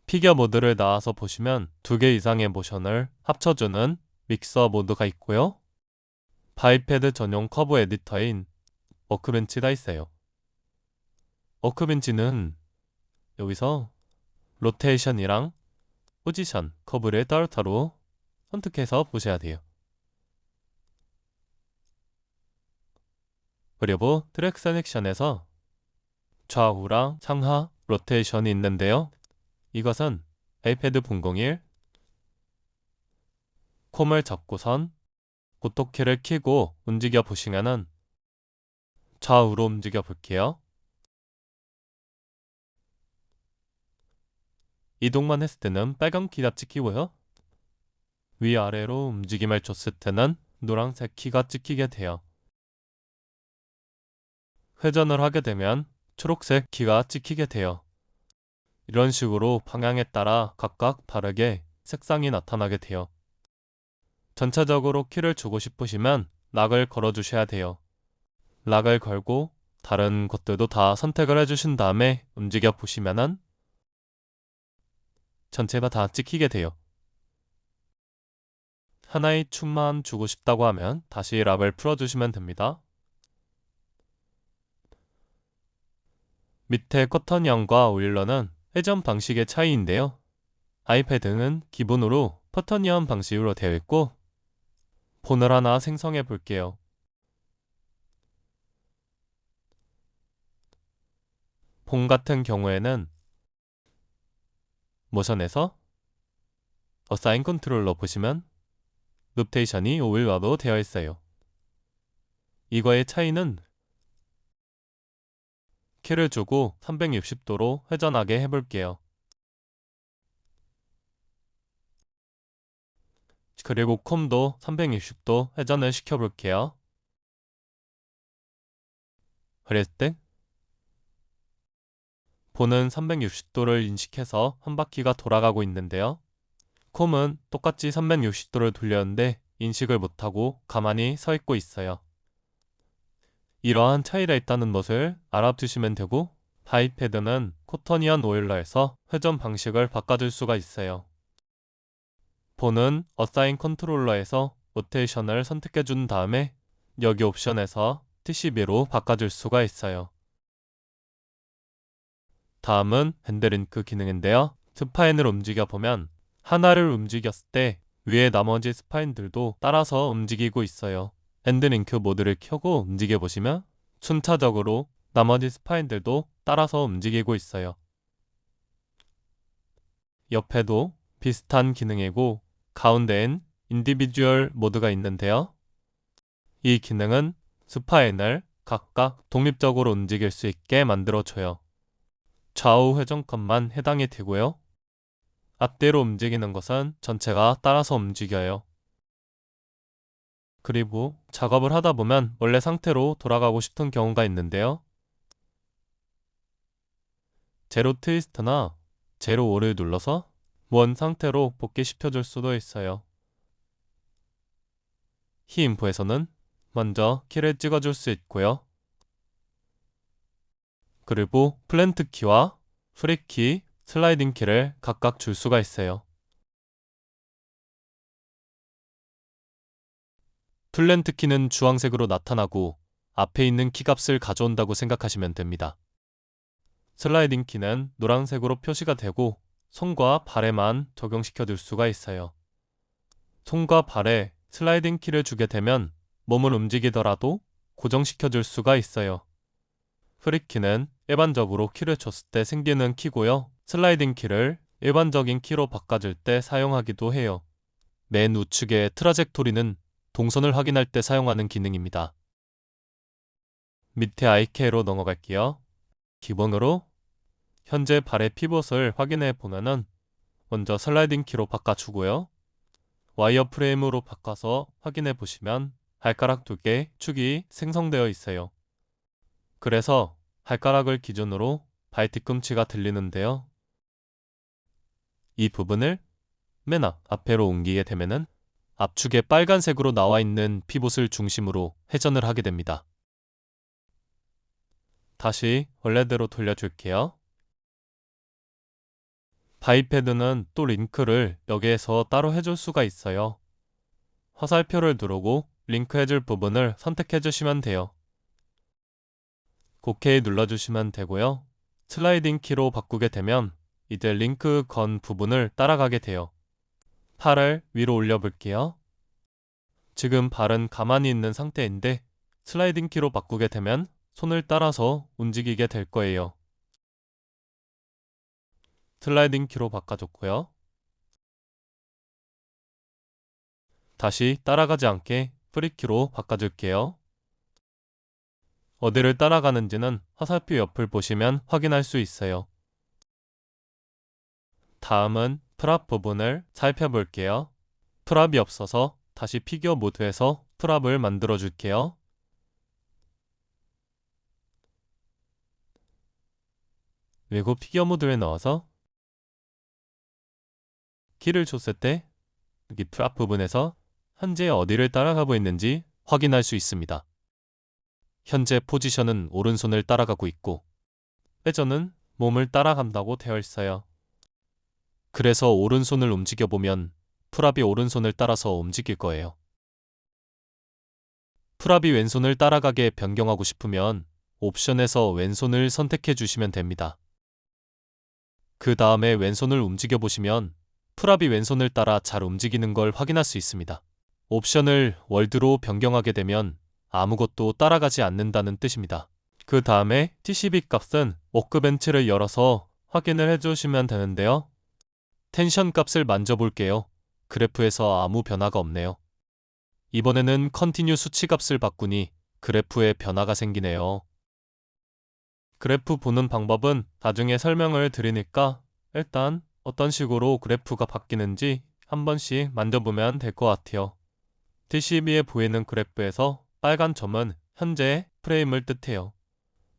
피겨 모드를 나와서 보시면 2개 이상의 모션을 합쳐주는 믹서 모드가 있고요. 바이패드 전용 커브 에디터인 워크벤치가 있어요. 워크벤치는 여기서 로테이션이랑 포지션, 커브를 따로따로 선택해서 보셔야 돼요. 그리고 트랙 셀렉션에서 좌우랑 상하 로테이션이 있는데요. 이것은 아이패드 001 콤을 잡고선 고토키를 켜고 움직여 보시면은 좌우로 움직여 볼게요. 이동만 했을 때는 빨간 키가 찍히고요. 위아래로 움직임을 줬을 때는 노란색 키가 찍히게 돼요. 회전을 하게 되면 초록색 키가 찍히게 돼요. 이런 식으로 방향에 따라 각각 다르게 색상이 나타나게 돼요. 전체적으로 키를 주고 싶으시면 락을 걸어 주셔야 돼요. 락을 걸고 다른 것들도 다 선택을 해주신 다음에 움직여 보시면은 전체가 다 찍히게 돼요. 하나의 춤만 주고 싶다고 하면 다시 락을 풀어주시면 됩니다. 밑에 커터니언과 오일러는 회전 방식의 차이인데요. 아이패드는 기본으로 커터니언 방식으로 되어 있고 폰을 하나 생성해 볼게요. 폰 같은 경우에는 모션에서 어사인 컨트롤러 보시면 로테이션이 오일러로 되어 있어요. 이거의 차이는 키를 주고 360도로 회전하게 해볼게요. 그리고 콤도 360도 회전을 시켜볼게요. 그랬을 때 폰은 360도를 인식해서 한 바퀴가 돌아가고 있는데요. 콤은 똑같이 360도를 돌렸는데 인식을 못하고 가만히 서 있고 있어요. 이러한 차이가 있다는 것을 알아두시면 되고 아이패드는 코터니언 오일러에서 회전 방식을 바꿔줄 수가 있어요. 폰은 어사인 컨트롤러에서 로테이션을 선택해 준 다음에 여기 옵션에서 TCB로 바꿔줄 수가 있어요. 다음은 핸드링크 기능인데요. 스파인을 움직여 보면 하나를 움직였을 때 위에 나머지 스파인들도 따라서 움직이고 있어요. 핸드링크 모드를 켜고 움직여 보시면 순차적으로 나머지 스파인들도 따라서 움직이고 있어요. 옆에도 비슷한 기능이고 가운데엔 인디비주얼 모드가 있는데요. 이 기능은 스파인을 각각 독립적으로 움직일 수 있게 만들어줘요. 좌우 회전값만 해당이 되고요. 앞뒤로 움직이는 것은 전체가 따라서 움직여요. 그리고 작업을 하다 보면 원래 상태로 돌아가고 싶은 경우가 있는데요. 제로 트위스트나 제로 5를 눌러서 원 상태로 복귀시켜줄 수도 있어요. 키 인포에서는 먼저 키를 찍어줄 수 있고요. 그리고 플랜트 키와 프리키, 슬라이딩 키를 각각 줄 수가 있어요. 플랜트 키는 주황색으로 나타나고 앞에 있는 키값을 가져온다고 생각하시면 됩니다. 슬라이딩 키는 노란색으로 표시가 되고 손과 발에만 적용시켜 줄 수가 있어요. 손과 발에 슬라이딩 키를 주게 되면 몸을 움직이더라도 고정시켜 줄 수가 있어요. 프리키는 일반적으로 키를 줬을 때 생기는 키고요. 슬라이딩 키를 일반적인 키로 바꿔줄 때 사용하기도 해요. 맨 우측의 트라젝토리는 동선을 확인할 때 사용하는 기능입니다. 밑에 IK로 넘어갈게요. 기본으로 현재 발의 피벗을 확인해 보면은 먼저 슬라이딩 키로 바꿔주고요. 와이어 프레임으로 바꿔서 확인해 보시면 발가락 2개 축이 생성되어 있어요. 그래서 발가락을 기준으로 발 뒤꿈치가 들리는데요. 이 부분을 맨 앞으로 옮기게 되면은 앞축에 빨간색으로 나와 있는 피봇을 중심으로 회전을 하게 됩니다. 다시 원래대로 돌려줄게요. 바이패드는 또 링크를 여기에서 따로 해줄 수가 있어요. 화살표를 누르고 링크 해줄 부분을 선택해 주시면 돼요. OK 눌러주시면 되고요. 슬라이딩 키로 바꾸게 되면 이제 링크 건 부분을 따라가게 돼요. 팔을 위로 올려 볼게요. 지금 발은 가만히 있는 상태인데 슬라이딩 키로 바꾸게 되면 손을 따라서 움직이게 될 거예요. 슬라이딩 키로 바꿔줬고요. 다시 따라가지 않게 프리키로 바꿔줄게요. 어디를 따라가는지는 화살표 옆을 보시면 확인할 수 있어요. 다음은 프랍 부분을 살펴볼게요. 프랍이 없어서 다시 피규어 모드에서 프랍을 만들어 줄게요. 그리고 피규어 모드에 넣어서 키를 줬을 때 여기 프랍 부분에서 현재 어디를 따라가고 있는지 확인할 수 있습니다. 현재 포지션은 오른손을 따라가고 있고 회전은 몸을 따라간다고 되어 있어요. 그래서 오른손을 움직여보면 프랍이 오른손을 따라서 움직일 거예요. 프랍이 왼손을 따라가게 변경하고 싶으면 옵션에서 왼손을 선택해 주시면 됩니다. 그 다음에 왼손을 움직여 보시면 프랍이 왼손을 따라 잘 움직이는 걸 확인할 수 있습니다. 옵션을 월드로 변경하게 되면 아무것도 따라가지 않는다는 뜻입니다. 그 다음에 TCB 값은 워크벤치를 열어서 확인을 해주시면 되는데요. 텐션 값을 만져볼게요. 그래프에서 아무 변화가 없네요. 이번에는 컨티뉴 수치 값을 바꾸니 그래프에 변화가 생기네요. 그래프 보는 방법은 나중에 설명을 드리니까 일단 어떤 식으로 그래프가 바뀌는지 한 번씩 만져보면 될 것 같아요. TCB에 보이는 그래프에서 빨간 점은 현재 프레임을 뜻해요.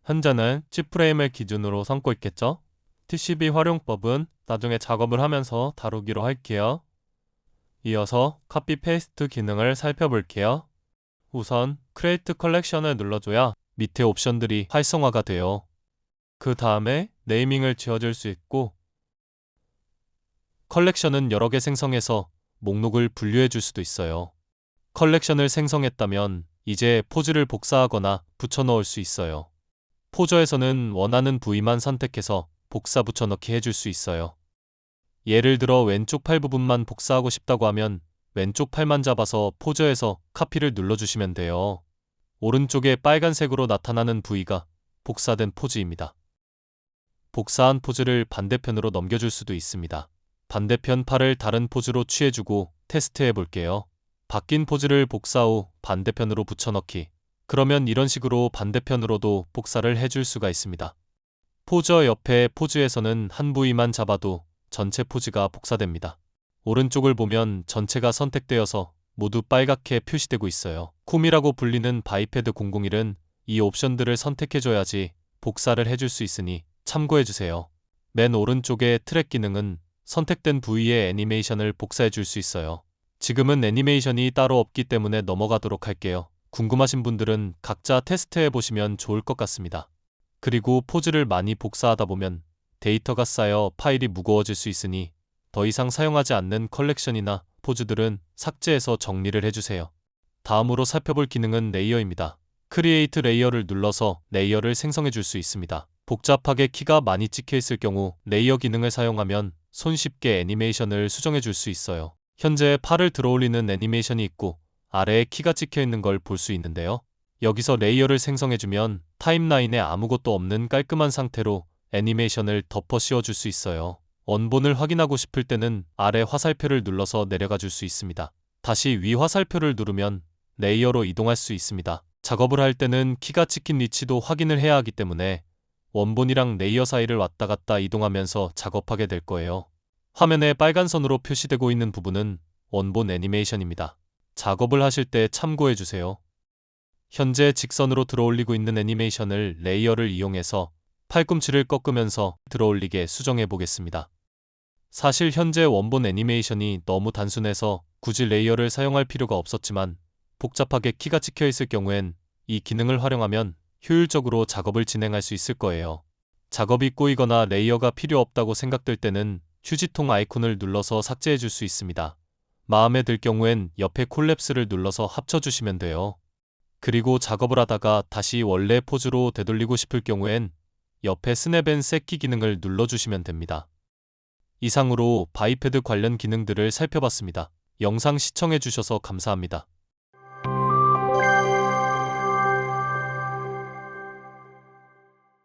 현재는 칩 프레임을 기준으로 삼고 있겠죠? TCB 활용법은 나중에 작업을 하면서 다루기로 할게요. 이어서 카피 페이스트 기능을 살펴볼게요. 우선 크리에이트 컬렉션을 눌러줘야 밑에 옵션들이 활성화가 돼요. 그 다음에 네이밍을 지어줄 수 있고 컬렉션은 여러 개 생성해서 목록을 분류해 줄 수도 있어요. 컬렉션을 생성했다면 이제 포즈를 복사하거나 붙여넣을 수 있어요. 포저에서는 원하는 부위만 선택해서 복사 붙여넣기 해줄 수 있어요. 예를 들어 왼쪽 팔 부분만 복사하고 싶다고 하면 왼쪽 팔만 잡아서 포저에서 카피를 눌러주시면 돼요. 오른쪽에 빨간색으로 나타나는 부위가 복사된 포즈입니다. 복사한 포즈를 반대편으로 넘겨줄 수도 있습니다. 반대편 팔을 다른 포즈로 취해주고 테스트해 볼게요. 바뀐 포즈를 복사 후 반대편으로 붙여넣기. 그러면 이런 식으로 반대편으로도 복사를 해줄 수가 있습니다. 포저 옆에 포즈에서는 한 부위만 잡아도 전체 포즈가 복사됩니다. 오른쪽을 보면 전체가 선택되어서 모두 빨갛게 표시되고 있어요. 쿰이라고 불리는 바이패드 001은 이 옵션들을 선택해줘야지 복사를 해줄 수 있으니 참고해주세요. 맨 오른쪽의 트랙 기능은 선택된 부위의 애니메이션을 복사해줄 수 있어요. 지금은 애니메이션이 따로 없기 때문에 넘어가도록 할게요. 궁금하신 분들은 각자 테스트해보시면 좋을 것 같습니다. 그리고 포즈를 많이 복사하다 보면 데이터가 쌓여 파일이 무거워질 수 있으니 더 이상 사용하지 않는 컬렉션이나 포즈들은 삭제해서 정리를 해주세요. 다음으로 살펴볼 기능은 레이어입니다. 크리에이트 레이어를 눌러서 레이어를 생성해 줄 수 있습니다. 복잡하게 키가 많이 찍혀 있을 경우 레이어 기능을 사용하면 손쉽게 애니메이션을 수정해 줄 수 있어요. 현재 팔을 들어올리는 애니메이션이 있고 아래에 키가 찍혀 있는 걸 볼 수 있는데요. 여기서 레이어를 생성해주면 타임라인에 아무것도 없는 깔끔한 상태로 애니메이션을 덮어 씌워줄 수 있어요. 원본을 확인하고 싶을 때는 아래 화살표를 눌러서 내려가 줄 수 있습니다. 다시 위 화살표를 누르면 레이어로 이동할 수 있습니다. 작업을 할 때는 키가 찍힌 위치도 확인을 해야 하기 때문에 원본이랑 레이어 사이를 왔다 갔다 이동하면서 작업하게 될 거예요. 화면에 빨간 선으로 표시되고 있는 부분은 원본 애니메이션입니다. 작업을 하실 때 참고해주세요. 현재 직선으로 들어올리고 있는 애니메이션을 레이어를 이용해서 팔꿈치를 꺾으면서 들어올리게 수정해 보겠습니다. 사실 현재 원본 애니메이션이 너무 단순해서 굳이 레이어를 사용할 필요가 없었지만 복잡하게 키가 찍혀 있을 경우엔 이 기능을 활용하면 효율적으로 작업을 진행할 수 있을 거예요. 작업이 꼬이거나 레이어가 필요 없다고 생각될 때는 휴지통 아이콘을 눌러서 삭제해 줄 수 있습니다. 마음에 들 경우엔 옆에 콜랩스를 눌러서 합쳐주시면 돼요. 그리고 작업을 하다가 다시 원래 포즈로 되돌리고 싶을 경우엔 옆에 스냅 앤 셋키 기능을 눌러주시면 됩니다. 이상으로 바이패드 관련 기능들을 살펴봤습니다. 영상 시청해주셔서 감사합니다.